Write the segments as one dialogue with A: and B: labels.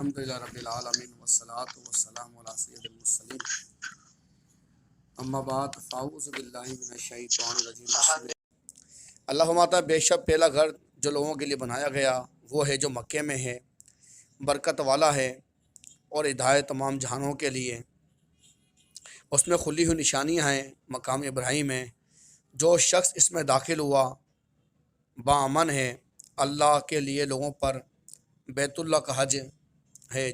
A: الحمدللہ رب العالمین والصلاة والسلام علی سید المرسلین اما بعد فاعوذ باللہ من الشیطان الرجیم۔ اللہ فرماتا ہے بے شک پہلا گھر جو لوگوں کے لیے بنایا گیا وہ ہے جو مکے میں ہے، برکت والا ہے اور ہدایت تمام جہانوں کے لیے۔ اس میں کھلی ہوئی نشانیاں ہیں، مقام ابراہیم ہے۔ جو شخص اس میں داخل ہوا باامن ہے۔ اللہ کے لیے لوگوں پر بیت اللہ کا حج ہے۔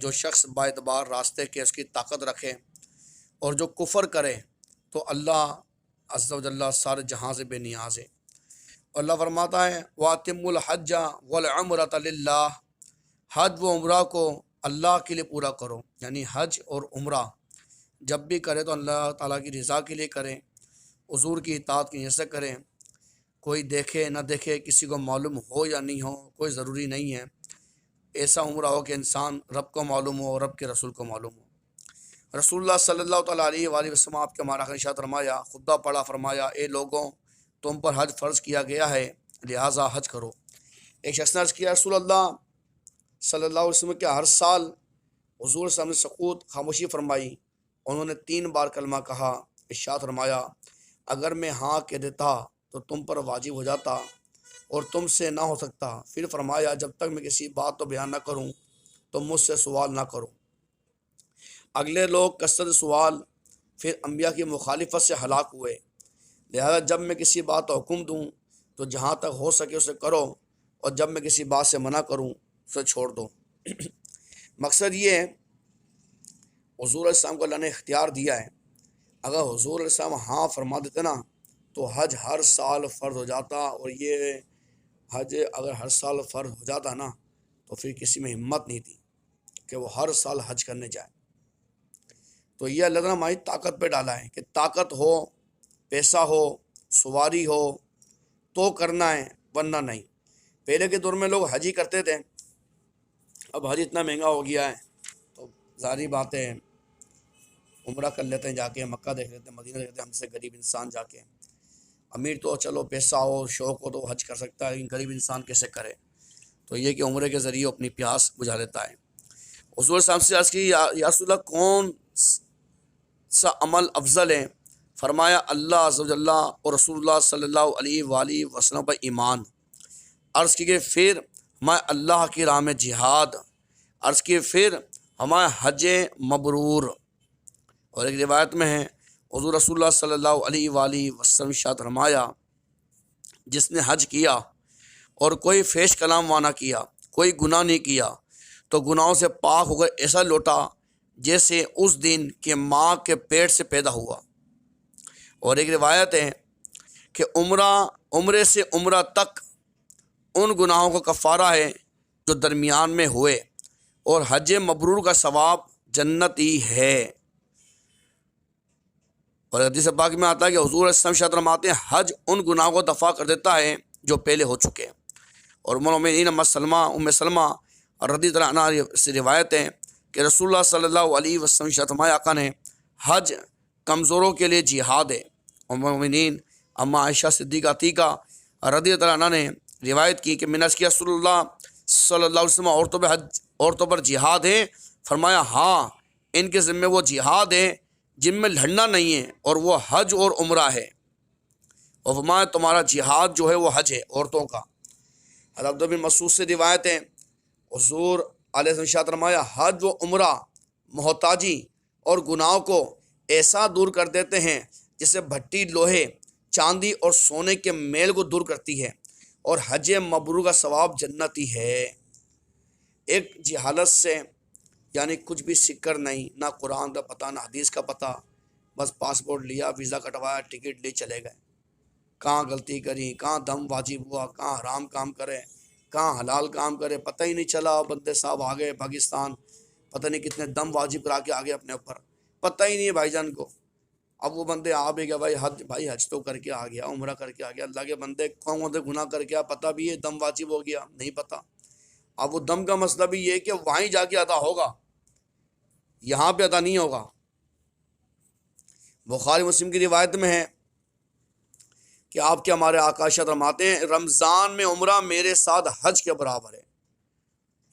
A: جو شخص با اعتبار راستے کے اس کی طاقت رکھے اور جو کفر کرے تو اللہ عز و جل سارے جہاں سے بے نیاز ہے۔ اللہ فرماتا ہے وَأَتِمُّوا الْحَجَّ وَالْعُمْرَةَ لِلَّهِ، حج و عمرہ کو اللہ کے لیے پورا کرو، یعنی حج اور عمرہ جب بھی کرے تو اللہ تعالیٰ کی رضا کے لیے کریں، حضور کی اطاعت کی نیت سے کریں۔ کوئی دیکھے نہ دیکھے، کسی کو معلوم ہو یا نہیں ہو، کوئی ضروری نہیں ہے۔ ایسا عمرہ ہو کہ انسان رب کو معلوم ہو اور رب کے رسول کو معلوم ہو۔ رسول اللہ صلی اللہ تعالیٰ علیہ وآلہ وسلم آپ کے ہمارا ارشاد فرمایا، خطبہ پڑھا، فرمایا اے لوگوں تم پر حج فرض کیا گیا ہے لہٰذا حج کرو۔ ایک شخص نے عرض کیا رسول اللہ صلی اللہ علیہ وسلم کیا ہر سال؟ حضور صلی اللہ علیہ وسلم نے سکوت خاموشی فرمائی۔ انہوں نے 3 بار کلمہ کہا، ارشاد فرمایا اگر میں ہاں کہہ دیتا تو تم پر واجب ہو جاتا اور تم سے نہ ہو سکتا۔ پھر فرمایا جب تک میں کسی بات تو بیان نہ کروں تو مجھ سے سوال نہ کرو۔ اگلے لوگ کثرت سوال پھر انبیاء کی مخالفت سے ہلاک ہوئے، لہذا جب میں کسی بات کا حکم دوں تو جہاں تک ہو سکے اسے کرو اور جب میں کسی بات سے منع کروں اسے چھوڑ دو۔ مقصد یہ ہے حضور علیہ السلام کو اللہ نے اختیار دیا ہے، اگر حضور علیہ السلام ہاں فرما دیتے نا تو حج ہر سال فرض ہو جاتا، اور یہ حج اگر ہر سال فرض ہو جاتا نا تو پھر کسی میں ہمت نہیں تھی کہ وہ ہر سال حج کرنے جائے۔ تو یہ اللہ تعالیٰ ہماری طاقت پہ ڈالا ہے کہ طاقت ہو، پیسہ ہو، سواری ہو تو کرنا ہے، ورنہ نہیں۔ پہلے کے دور میں لوگ حج ہی کرتے تھے، اب حج اتنا مہنگا ہو گیا ہے تو ظاہری بات ہے عمرہ کر لیتے ہیں جا کے، مکہ دیکھ لیتے ہیں، مدینہ دیکھ لیتے ہیں، ہم سے غریب انسان جا کے۔ امیر تو چلو پیسہ ہو شوق ہو تو حج کر سکتا ہے، لیکن غریب انسان کیسے کرے؟ تو یہ کہ عمرے کے ذریعے اپنی پیاس بجھا لیتا ہے۔ حضور صاحب سے عرض کی یا رسول اللہ کون سا عمل افضل ہے؟ فرمایا اللہ عز و جل اور رسول اللہ صلی اللہ علیہ وآلہ وسلم پر ایمان۔ عرض کی کہ پھر ہمارے اللہ کی راہ میں جہاد، عرض کی پھر ہمارے حج مبرور۔ اور ایک روایت میں ہے حضور رسول اللہ صلی اللہ علیہ وآلہ وسلم ارشاد فرمایا جس نے حج کیا اور کوئی فیش کلام وانہ کیا، کوئی گناہ نہیں کیا تو گناہوں سے پاک ہو کر ایسا لوٹا جیسے اس دن کے ماں کے پیٹ سے پیدا ہوا۔ اور ایک روایت ہے کہ عمرے سے عمرہ تک ان گناہوں کا کفارہ ہے جو درمیان میں ہوئے، اور حج مبرور کا ثواب جنت ہی ہے۔ اور حدیث پاک میں آتا ہے کہ حضور علیہ السلام ارشاد فرماتے ہیں حج ان گناہوں کو دفع کر دیتا ہے جو پہلے ہو چکے ہیں۔ اور مومنین ام سلمہ رضی اللہ عنہا سے روایت ہے کہ رسول اللہ صلی اللہ علیہ وسلم ارشاد فرمایا آقا نے حج کمزوروں کے لیے جہاد ہے۔ اور مومنین اما عائشہ صدیقہ عتیقہ رضی اللہ عنہا نے روایت کی کہ میں نے عرض کیا رسول اللہ صلی اللہ علیہ وسلم عورتوں پر جہاد ہے؟ فرمایا ہاں، ان کے ذمے وہ جہاد ہے جن میں لڑنا نہیں ہے، اور وہ حج اور عمرہ ہے۔ اور فرمایا تمہارا جہاد جو ہے وہ حج ہے عورتوں کا۔ حضرت عبداللہ بن مسعود سے روایت ہے حضور علیہ السلام فرمایا حج و عمرہ محتاجی اور گناہوں کو ایسا دور کر دیتے ہیں جسے بھٹی لوہے، چاندی اور سونے کے میل کو دور کرتی ہے، اور حج مبرور کا ثواب جنتی ہے۔ ایک جہالت سے یعنی کچھ بھی سکر نہیں، نہ قرآن کا پتہ نہ حدیث کا پتہ، بس پاسپورٹ لیا، ویزا کٹوایا، ٹکٹ لی، چلے گئے۔ کہاں غلطی کری، کہاں دم واجب ہوا، کہاں حرام کام کرے، کہاں حلال کام کرے، پتہ ہی نہیں چلا۔ بندے صاحب آ گئے پاکستان، پتہ نہیں کتنے دم واجب کرا کے آگے اپنے اوپر، پتہ ہی نہیں ہے بھائی جان کو۔ اب وہ بندے آ بھی گئے، بھائی حج تو کر کے آ گیا، عمرہ کر کے آ گیا، اللہ کے بندے کون سے گناہ کر کے آ، پتہ بھی ہے دم واجب ہو گیا، نہیں پتہ۔ اب وہ دم کا مسئلہ بھی یہ ہے کہ وہیں جا کے ادا ہوگا، یہاں پہ ادا نہیں ہوگا۔ بخاری مسلم کی روایت میں ہے کہ آپ کے ہمارے آقا ارشاد فرماتے ہیں رمضان میں عمرہ میرے ساتھ حج کے برابر ہے۔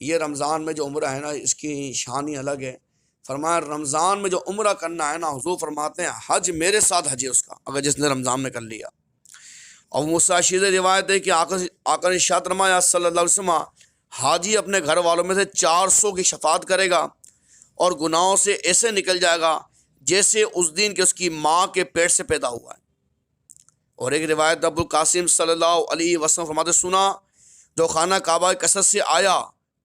A: یہ رمضان میں جو عمرہ ہے نا اس کی شان ہی الگ ہے۔ فرمایا رمضان میں جو عمرہ کرنا ہے نا، حضور فرماتے ہیں حج میرے ساتھ حج ہے اس کا، اگر جس نے رمضان میں کر لیا۔ اور مساشید روایت ہے کہ آقا نے ارشاد فرمایا صلی اللہ علیہ وسلم، حاجی اپنے گھر والوں میں سے 400 کی شفاعت کرے گا اور گناہوں سے ایسے نکل جائے گا جیسے اس دن کے اس کی ماں کے پیٹ سے پیدا ہوا ہے۔ اور ایک روایت ابو القاسم صلی اللہ علیہ وسلم فرماتے سنا، جو خانہ کعبہ کی کثرت سے آیا،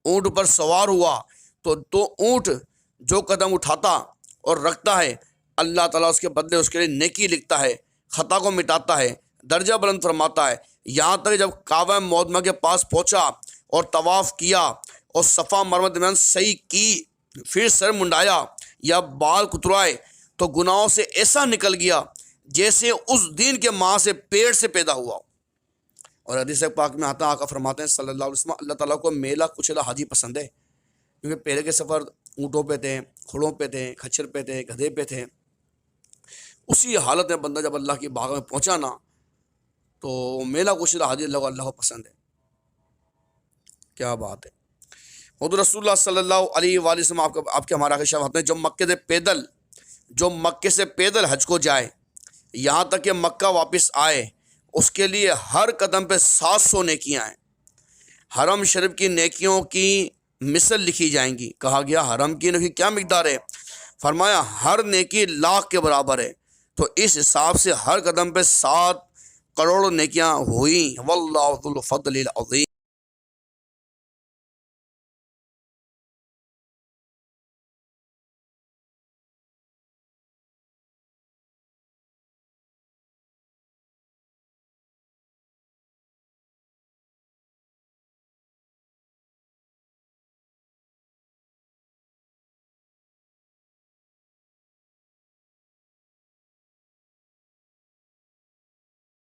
A: اونٹ پر سوار ہوا تو اونٹ جو قدم اٹھاتا اور رکھتا ہے اللہ تعالیٰ اس کے بدلے اس کے لیے نیکی لکھتا ہے، خطا کو مٹاتا ہے، درجہ بلند فرماتا ہے۔ یہاں تک جب کعبہ معظمہ کے پاس پہنچا اور طواف کیا اور صفا مرمہ درمیان صحیح کی، پھر سر منڈایا یا بال کترائے تو گناہوں سے ایسا نکل گیا جیسے اس دن کے ماں سے پیٹ سے پیدا ہوا۔ اور حدیث پاک میں آتا آقا فرماتے ہیں صلی اللہ علیہ وسلم، اللہ تعالیٰ کو میلہ کچلا حاجی پسند ہے، کیونکہ پہلے کے سفر اونٹوں پہ تھے، کھڑوں پہ تھے، کھچر پہ تھے، گدھے پہ تھے۔ اسی حالت میں بندہ جب اللہ کی باغ میں پہنچا نا تو میلہ کچلا حاجی اللہ کو پسند ہے۔ کیا بات ہے۔ حضور رسول اللہ صلی اللہ علیہ وآلہ وسلم آپ کے ہمارا شاہ ہیں، جو مکے سے پیدل حج کو جائے یہاں تک کہ مکہ واپس آئے، اس کے لیے ہر قدم پہ 700 نیکیاں ہیں۔ حرم شریف کی نیکیوں کی مثل لکھی جائیں گی۔ کہا گیا حرم کی نیکی کیا مقدار ہے؟ فرمایا ہر نیکی 1,00,000 کے برابر ہے۔ تو اس حساب سے ہر قدم پہ 7 کروڑ نیکیاں ہوئیں۔ واللہ ذو الفضل العظیم۔